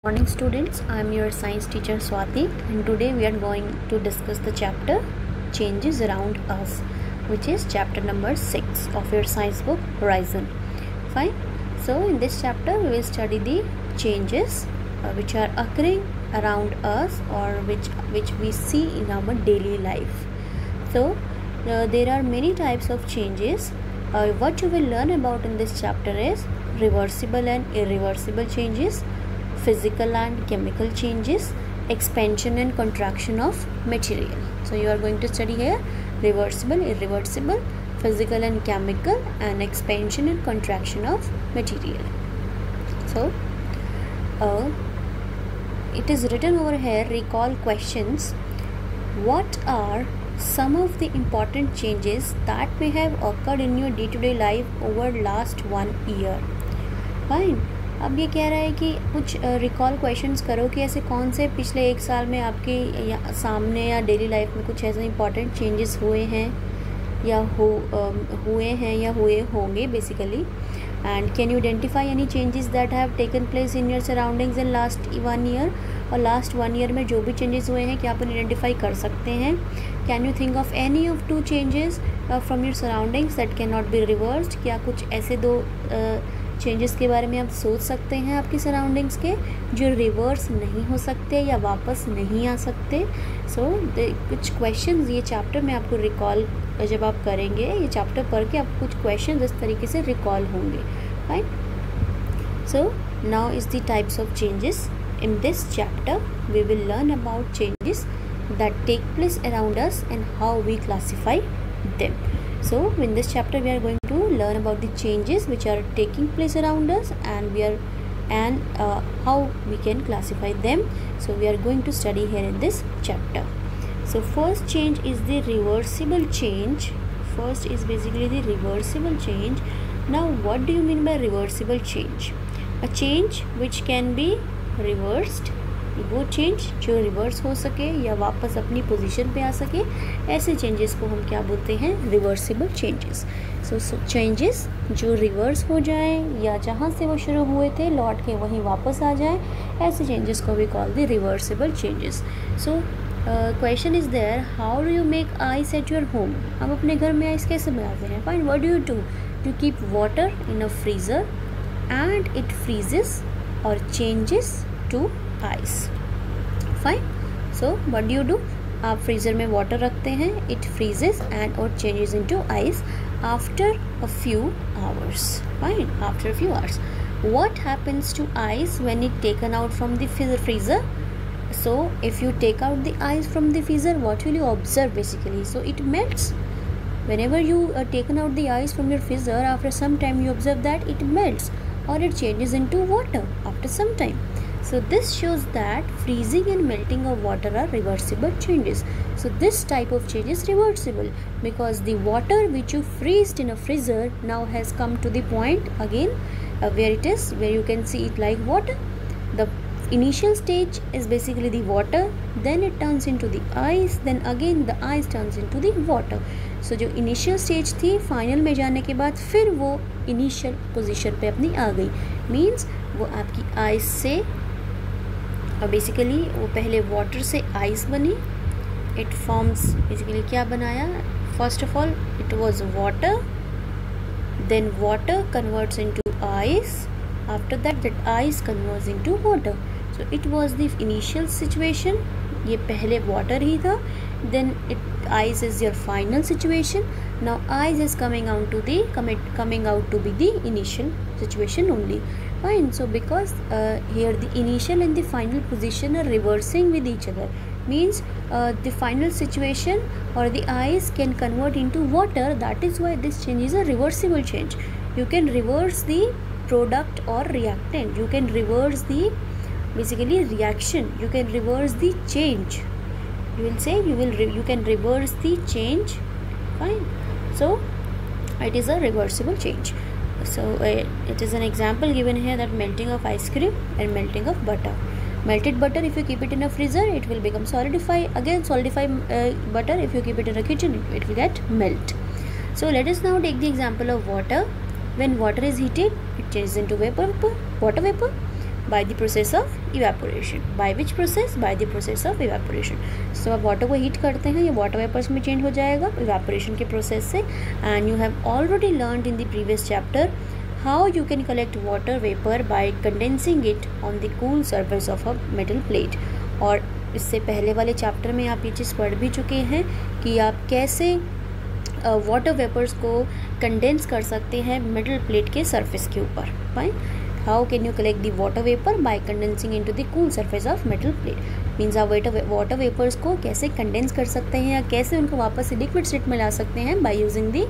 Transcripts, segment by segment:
Morning students, I am your science teacher Swati and today we are going to discuss the chapter Changes Around Us, which is chapter number 6 of your science book Horizon. Fine. So in this chapter we will study the changes which are occurring around us or which we see in our daily life. So there are many types of changes. What you will learn about in this chapter is reversible and irreversible changes, physical and chemical changes, expansion and contraction of material. So you are going to study here reversible, irreversible, physical and chemical, and expansion and contraction of material. So it is written over here, recall questions. What are some of the important changes that may have occurred in your day-to-day life over last 1 year? Fine. अब ये कह रहा है कि कुछ recall questions करो कि ऐसे कौन से पिछले 1 साल में आपके सामने या डेली लाइफ में कुछ ऐसे इंपॉर्टेंट चेंजेस हुए हैं या हुए होंगे basically. And can you identify any changes that have taken place in your surroundings in last 1 year. और लास्ट 1 ईयर में जो भी चेंजेस हुए हैं क्या आप उन्हें आइडेंटिफाई कर सकते हैं. Can you think of any of 2 changes from your surroundings that can not be reversed. क्या कुछ ऐसे 2 चेंजेस के बारे में आप सोच सकते हैं आपकी सराउंडिंग्स के जो रिवर्स नहीं हो सकते या वापस नहीं आ सकते. सो कुछ क्वेश्चंस ये चैप्टर में आपको रिकॉल जब आप करेंगे, ये चैप्टर पढ़ के आपको कुछ क्वेश्चंस इस तरीके से रिकॉल होंगे. Right. So now is the types of changes. In this chapter we will learn about changes that take place around us and how we classify them. So in this chapter we are going to learn about the changes which are taking place around us and how we can classify them. So we are going to study here in this chapter. So first change is the reversible change. First is basically the reversible change. Now what do you mean by reversible change? A change which can be reversed. वो change जो reverse हो सके या वापस अपनी position पे आ सके, ऐसे चेंजेस को हम क्या बोलते हैं, रिवर्सिबल चेंजेस. सो चेंजेस जो रिवर्स हो जाए या जहाँ से वो शुरू हुए थे लौट के वहीं वापस आ जाए, ऐसे चेंजेस को भी call the reversible changes. So question is there, how do you make ice at your home. हम अपने घर में आइस कैसे बनाते हैं. Fine. What do you keep water in a freezer and it freezes और changes to ice. Fine. So what do you do. आप freezer में वाटर रखते हैं, इट फ्रीजेस एंड और changes into ice after a few hours. Fine. After a few hours. What happens to ice when it taken out from the freezer. So if you take out the ice from the freezer, what will you observe basically? So it melts. Whenever you taken out the ice from your freezer, after some time you observe that it melts or it changes into water after some time. So this shows that freezing and melting of water are reversible changes. So this type of change is reversible because the water which you freezed in a freezer now has come to the point again where you can see it like water. The initial stage is basically the water, then it turns into the ice, then again the ice turns into the water. So जो initial stage थी final में जाने के बाद फिर वो initial position पे अपनी आ गई. मीन्स वो आपकी आइस से और बेसिकली वो पहले वाटर से आइस बनी. इट फॉर्म्स बेसिकली क्या बनाया, first of all it was water, then water converts into ice, after that ice converts into water. So it was the initial situation. ये पहले वाटर ही था, then it ice is your final situation. Now ice is coming out to be the initial situation only. Fine. So because here the initial and the final position are reversing with each other, means the final situation or the ice can convert into water. That is why this change is a reversible change. You can reverse the product or reactant. You can reverse the basically reaction. You can reverse the change. You will say you can reverse the change. Fine. So it is a reversible change. So it is an example given here that melting of ice cream and melting of butter. Melted butter, if you keep it in a freezer, it will become solidify. Again solidify butter, if you keep it in a kitchen, it will get melt. So let us now take the example of water. When water is heated, it changes into water vapor. by the process of evaporation. By which process? By the process of evaporation. So आप water को heat करते हैं, ये water vapours में change हो जाएगा evaporation के process से. And you have already learned in the previous chapter how you can collect water vapor by condensing it on the cool surface of a metal plate. और इससे पहले वाले chapter में आप ये चीज़ पढ़ भी चुके हैं कि आप कैसे वाटर वेपर्स को कंडेंस कर सकते हैं मेटल प्लेट के सरफेस के ऊपर. Fine. How can you collect the water vapour by condensing into the cool surface of metal plate. Means आप वाटर वेपर्स को कैसे कंडेंस कर सकते हैं या कैसे उनको वापस से लिक्विड स्टेट में ला सकते हैं by using the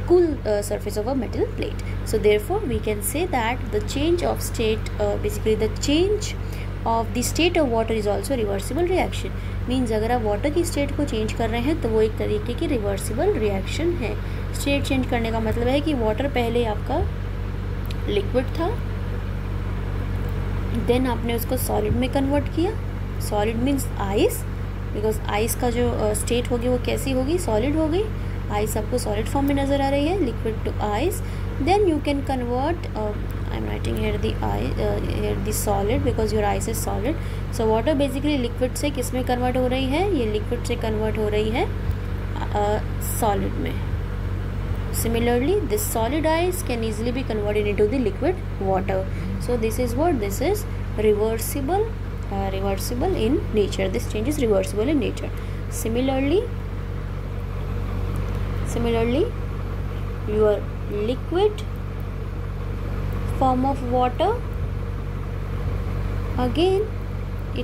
cool surface of a metal plate. So therefore we can say that the change of state, basically the change of the state of water is also reversible reaction. Means अगर आप water की state को change कर रहे हैं तो वो एक तरीके की रिवर्सिबल रिएक्शन है. स्टेट चेंज करने का मतलब है कि वाटर पहले आपका लिक्विड था, देन आपने उसको सॉलिड में कन्वर्ट किया. Solid means ice, because ice का जो स्टेट होगी वो कैसी होगी, सॉलिड हो गई. आइस आपको सॉलिड फॉर्म में नज़र आ रही है, liquid to ice. Then you can convert, I am writing here the solid because your ice is solid. So water basically liquid से किस में कन्वर्ट हो रही है, ये लिक्विड से कन्वर्ट हो रही है सॉलिड में. Similarly, this solid ice can easily be converted into the liquid water. So this is what, this is reversible, reversible in nature. This change is reversible in nature. Similarly, your liquid form of water, again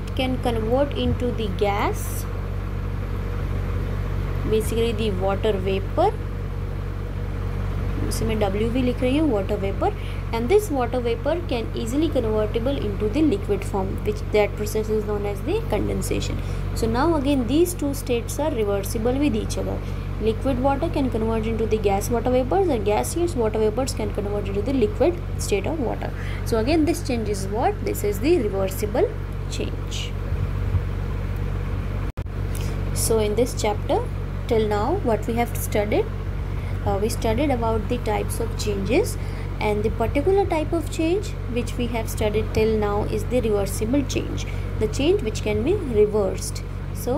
it can convert into the gas, basically the water vapor. इसमें W भी लिख रही हूँ, water vapour. And this water vapour can easily convertible into the liquid form, which that process is known as the condensation. So now again these two states are reversible with each other. Liquid water can convert into the gas water vapors, and gaseous water vapors can convert into the liquid state of water. So again this change is what? This is the reversible change. So in this chapter till now what we have studied, we studied about the types of changes, and the particular type of change which we have studied till now is the reversible change, the change which can be reversed. So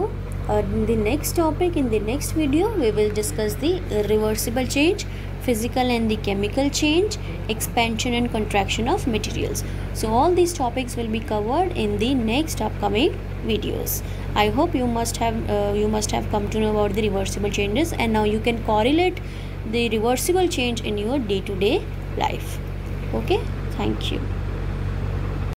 in the next topic, in the next video, we will discuss the reversible change, physical and the chemical change, expansion and contraction of materials. So all these topics will be covered in the next upcoming videos. I hope you must have come to know about the reversible changes, and now you can correlate the reversible change in your day-to-day life. Okay, thank you.